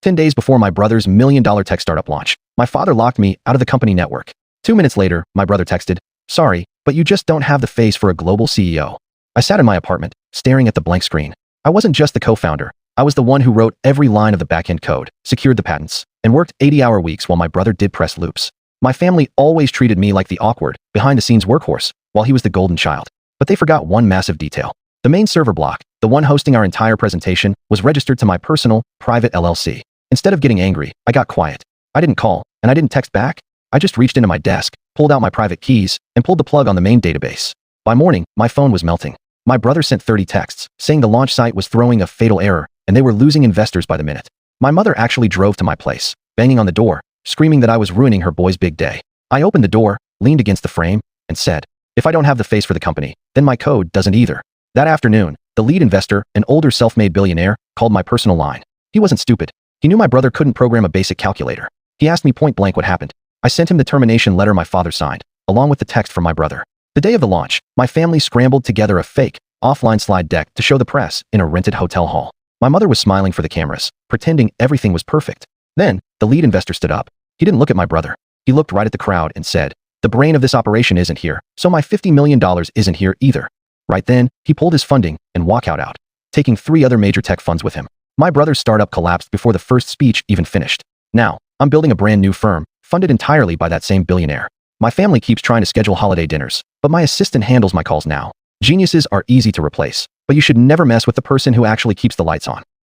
10 days before my brother's million-dollar tech startup launch, my father locked me out of the company network. 2 minutes later, my brother texted, "Sorry, but you just don't have the face for a global CEO." I sat in my apartment, staring at the blank screen. I wasn't just the co-founder. I was the one who wrote every line of the back-end code, secured the patents, and worked 80-hour weeks while my brother did press loops. My family always treated me like the awkward, behind-the-scenes workhorse, while he was the golden child. But they forgot one massive detail. The main server block, the one hosting our entire presentation, was registered to my personal, private LLC. Instead of getting angry, I got quiet. I didn't call, and I didn't text back. I just reached into my desk, pulled out my private keys, and pulled the plug on the main database. By morning, my phone was melting. My brother sent 30 texts, saying the launch site was throwing a fatal error, and they were losing investors by the minute. My mother actually drove to my place, banging on the door, screaming that I was ruining her boy's big day. I opened the door, leaned against the frame, and said, "If I don't have the face for the company, then my code doesn't either." That afternoon, the lead investor, an older self-made billionaire, called my personal line. He wasn't stupid. He knew my brother couldn't program a basic calculator. He asked me point blank what happened. I sent him the termination letter my father signed, along with the text from my brother. The day of the launch, my family scrambled together a fake, offline slide deck to show the press in a rented hotel hall. My mother was smiling for the cameras, pretending everything was perfect. Then, the lead investor stood up. He didn't look at my brother. He looked right at the crowd and said, "The brain of this operation isn't here, so my $50 million isn't here either." Right then, he pulled his funding and walked out, taking 3 other major tech funds with him. My brother's startup collapsed before the first speech even finished. Now, I'm building a brand new firm, funded entirely by that same billionaire. My family keeps trying to schedule holiday dinners, but my assistant handles my calls now. Geniuses are easy to replace, but you should never mess with the person who actually keeps the lights on.